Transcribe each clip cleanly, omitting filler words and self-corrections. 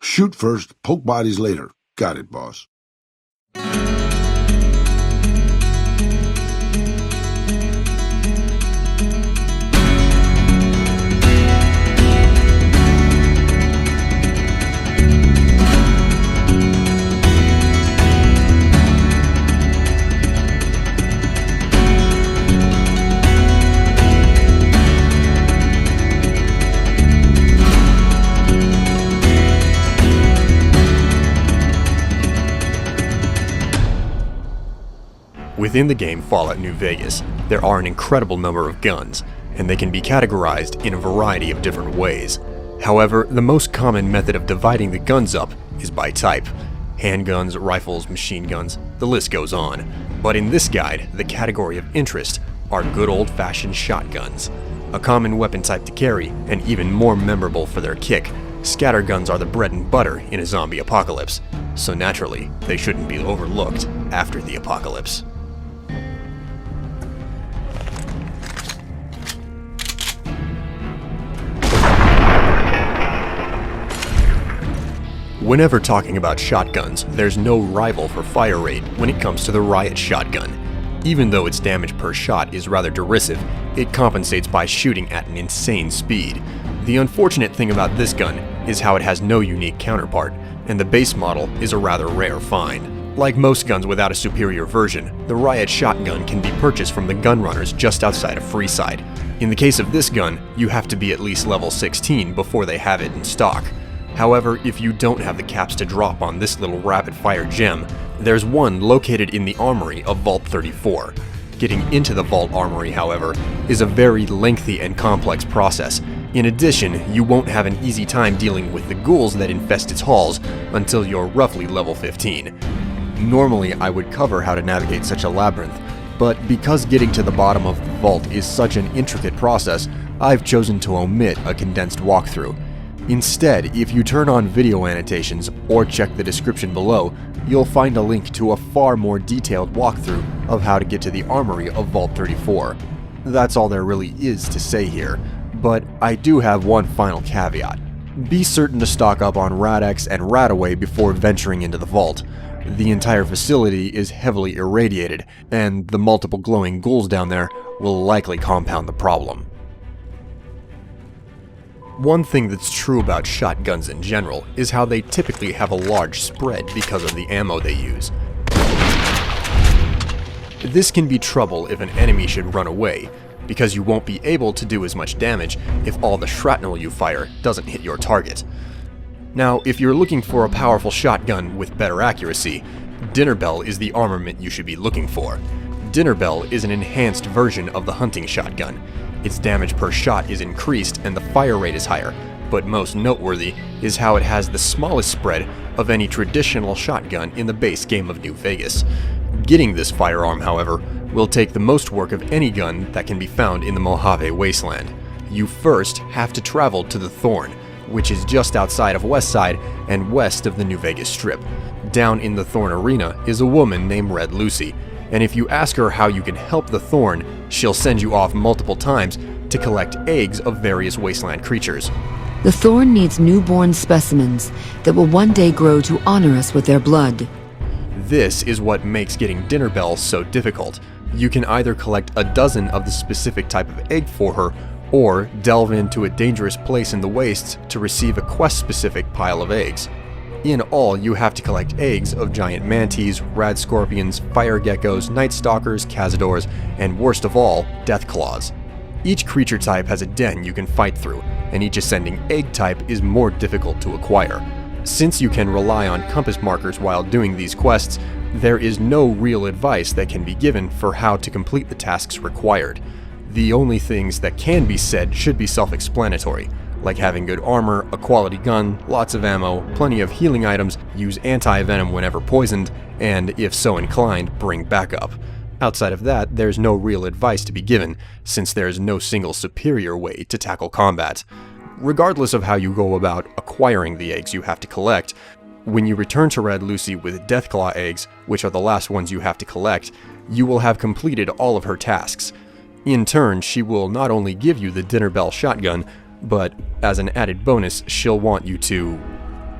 Shoot first, poke bodies later. Got it, boss. Within the game Fallout New Vegas, there are an incredible number of guns, and they can be categorized in a variety of different ways. However, the most common method of dividing the guns up is by type. Handguns, rifles, machine guns, the list goes on. But in this guide, the category of interest are good old-fashioned shotguns. A common weapon type to carry, and even more memorable for their kick, scatterguns are the bread and butter in a zombie apocalypse, so naturally, they shouldn't be overlooked after the apocalypse. Whenever talking about shotguns, there's no rival for fire rate when it comes to the Riot Shotgun. Even though its damage per shot is rather derisive, it compensates by shooting at an insane speed. The unfortunate thing about this gun is how it has no unique counterpart, and the base model is a rather rare find. Like most guns without a superior version, the Riot Shotgun can be purchased from the gun runners just outside of Freeside. In the case of this gun, you have to be at least level 16 before they have it in stock. However, if you don't have the caps to drop on this little rapid-fire gem, there's one located in the armory of Vault 34. Getting into the Vault Armory, however, is a very lengthy and complex process. In addition, you won't have an easy time dealing with the ghouls that infest its halls until you're roughly level 15. Normally, I would cover how to navigate such a labyrinth, but because getting to the bottom of the vault is such an intricate process, I've chosen to omit a condensed walkthrough. Instead, if you turn on video annotations or check the description below, you'll find a link to a far more detailed walkthrough of how to get to the armory of Vault 34. That's all there really is to say here, but I do have one final caveat. Be certain to stock up on Rad-X and Rad-Away before venturing into the vault. The entire facility is heavily irradiated, and the multiple glowing ghouls down there will likely compound the problem. One thing that's true about shotguns in general is how they typically have a large spread because of the ammo they use. This can be trouble if an enemy should run away, because you won't be able to do as much damage if all the shrapnel you fire doesn't hit your target. Now, if you're looking for a powerful shotgun with better accuracy, Dinnerbell is the armament you should be looking for. Dinnerbell is an enhanced version of the hunting shotgun. Its damage per shot is increased and the fire rate is higher, but most noteworthy is how it has the smallest spread of any traditional shotgun in the base game of New Vegas. Getting this firearm, however, will take the most work of any gun that can be found in the Mojave Wasteland. You first have to travel to the Thorn, which is just outside of Westside and west of the New Vegas Strip. Down in the Thorn Arena is a woman named Red Lucy, and if you ask her how you can help the Thorn, she'll send you off multiple times to collect eggs of various wasteland creatures. The Thorn needs newborn specimens that will one day grow to honor us with their blood. This is what makes getting Dinnerbell so difficult. You can either collect a dozen of the specific type of egg for her, or delve into a dangerous place in the wastes to receive a quest-specific pile of eggs. In all, you have to collect eggs of giant manatees, rad scorpions, fire geckos, night stalkers, cazadors, and worst of all, deathclaws. Each creature type has a den you can fight through, and each ascending egg type is more difficult to acquire. Since you can rely on compass markers while doing these quests, there is no real advice that can be given for how to complete the tasks required. The only things that can be said should be self-explanatory, like having good armor, a quality gun, lots of ammo, plenty of healing items, use anti-venom whenever poisoned, and if so inclined, bring backup. Outside of that, there's no real advice to be given, since there's no single superior way to tackle combat. Regardless of how you go about acquiring the eggs you have to collect, when you return to Red Lucy with Deathclaw eggs, which are the last ones you have to collect, you will have completed all of her tasks. In turn, she will not only give you the Dinnerbell shotgun, but as an added bonus, she'll want you to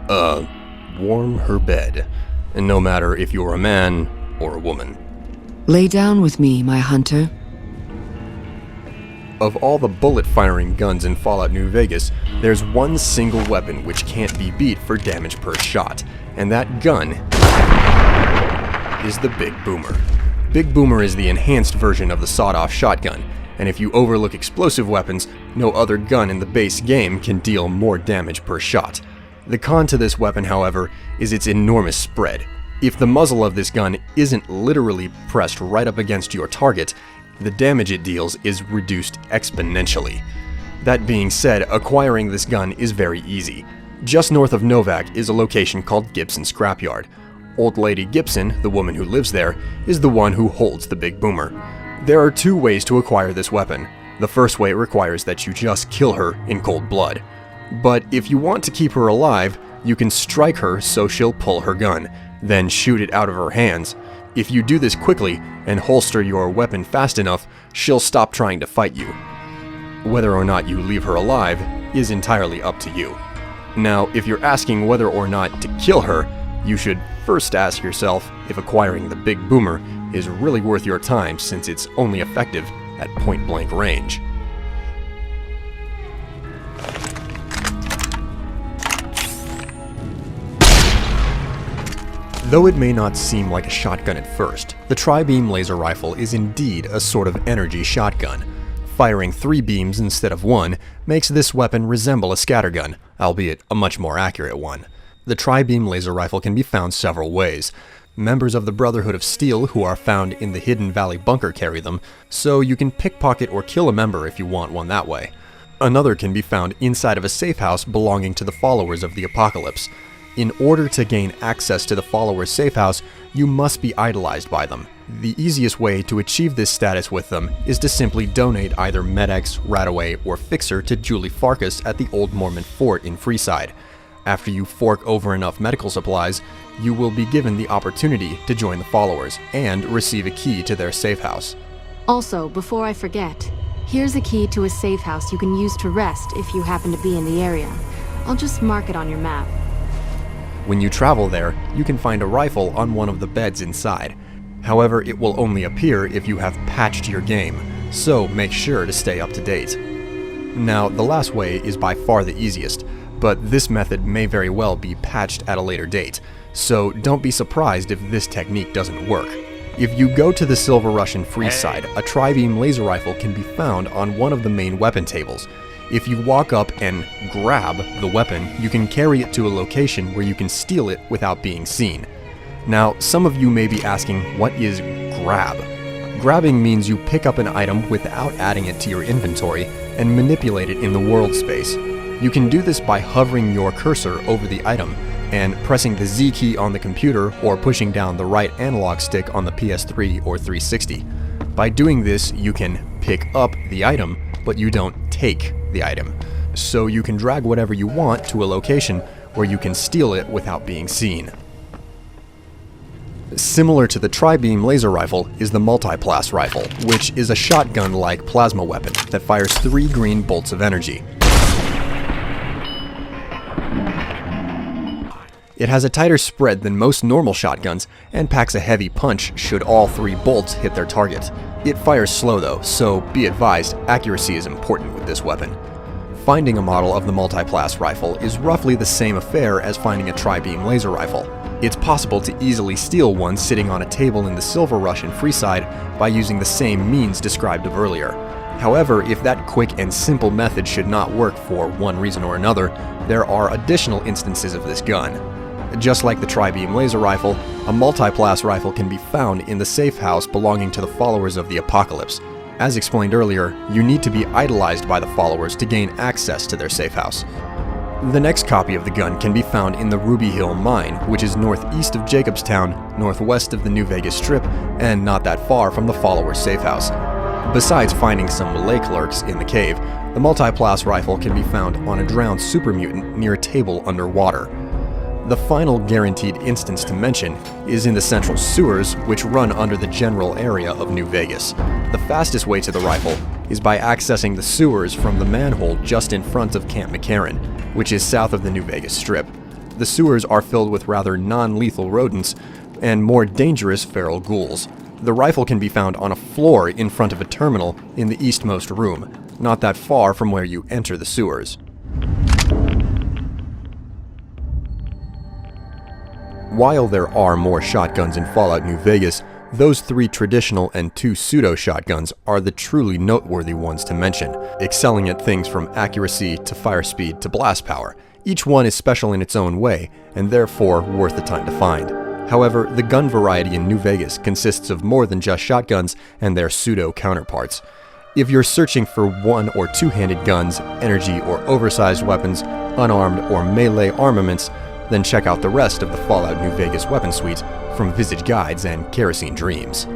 Warm her bed. And no matter if you're a man or a woman. Lay down with me, my hunter. Of all the bullet-firing guns in Fallout New Vegas, there's one single weapon which can't be beat for damage per shot, and that gun is the Big Boomer. Big Boomer is the enhanced version of the sawed-off shotgun, and if you overlook explosive weapons, no other gun in the base game can deal more damage per shot. The con to this weapon, however, is its enormous spread. If the muzzle of this gun isn't literally pressed right up against your target, the damage it deals is reduced exponentially. That being said, acquiring this gun is very easy. Just north of Novak is a location called Gibson Scrapyard. Old Lady Gibson, the woman who lives there, is the one who holds the Big Boomer. There are two ways to acquire this weapon. The first way requires that you just kill her in cold blood. But if you want to keep her alive, you can strike her so she'll pull her gun, then shoot it out of her hands. If you do this quickly and holster your weapon fast enough, she'll stop trying to fight you. Whether or not you leave her alive is entirely up to you. Now, if you're asking whether or not to kill her, you should first ask yourself if acquiring the Big Boomer is really worth your time, since it's only effective at point-blank range. Though it may not seem like a shotgun at first, the tri-beam laser rifle is indeed a sort of energy shotgun. Firing 3 beams instead of 1 makes this weapon resemble a scattergun, albeit a much more accurate one. The tri-beam laser rifle can be found several ways. Members of the Brotherhood of Steel who are found in the Hidden Valley bunker carry them, so you can pickpocket or kill a member if you want one that way. Another can be found inside of a safe house belonging to the followers of the Apocalypse. In order to gain access to the followers' safe house, you must be idolized by them. The easiest way to achieve this status with them is to simply donate either Med-X, Radaway, or Fixer to Julie Farkas at the Old Mormon Fort in Freeside. After you fork over enough medical supplies, you will be given the opportunity to join the followers and receive a key to their safe house. Also, before I forget, here's a key to a safe house you can use to rest if you happen to be in the area. I'll just mark it on your map. When you travel there, you can find a rifle on one of the beds inside. However, it will only appear if you have patched your game, so make sure to stay up to date. Now, the last way is by far the easiest, but this method may very well be patched at a later date, so don't be surprised if this technique doesn't work. If you go to the Silver Rush in Freeside, a tri-beam laser rifle can be found on one of the main weapon tables. If you walk up and grab the weapon, you can carry it to a location where you can steal it without being seen. Now, some of you may be asking, what is grab? Grabbing means you pick up an item without adding it to your inventory and manipulate it in the world space. You can do this by hovering your cursor over the item and pressing the Z key on the computer or pushing down the right analog stick on the PS3 or 360. By doing this, you can pick up the item, but you don't take the item. So you can drag whatever you want to a location where you can steal it without being seen. Similar to the tri-beam laser rifle is the multi-plas rifle, which is a shotgun-like plasma weapon that fires 3 green bolts of energy. It has a tighter spread than most normal shotguns and packs a heavy punch should all 3 bolts hit their target. It fires slow though, so be advised, accuracy is important with this weapon. Finding a model of the multi-plas rifle is roughly the same affair as finding a tri-beam laser rifle. It's possible to easily steal one sitting on a table in the Silver Rush in Freeside by using the same means described of earlier. However, if that quick and simple method should not work for one reason or another, there are additional instances of this gun. Just like the tri-beam laser rifle, a multi-plas rifle can be found in the safe house belonging to the followers of the Apocalypse. As explained earlier, you need to be idolized by the followers to gain access to their safe house. The next copy of the gun can be found in the Ruby Hill Mine, which is northeast of Jacobstown, northwest of the New Vegas Strip, and not that far from the followers' safe house. Besides finding some lake lurks in the cave, the multi-plas rifle can be found on a drowned super mutant near a table underwater. The final guaranteed instance to mention is in the central sewers, which run under the general area of New Vegas. The fastest way to the rifle is by accessing the sewers from the manhole just in front of Camp McCarran, which is south of the New Vegas Strip. the sewers are filled with rather non-lethal rodents and more dangerous feral ghouls. The rifle can be found on a floor in front of a terminal in the eastmost room, not that far from where you enter the sewers. While there are more shotguns in Fallout New Vegas, those 3 traditional and 2 pseudo shotguns are the truly noteworthy ones to mention, excelling at things from accuracy to fire speed to blast power. Each one is special in its own way, and therefore worth the time to find. However, the gun variety in New Vegas consists of more than just shotguns and their pseudo counterparts. If you're searching for one or two-handed guns, energy or oversized weapons, unarmed or melee armaments, then check out the rest of the Fallout New Vegas weapon suite from Visage Guides and Kerosene Dreams.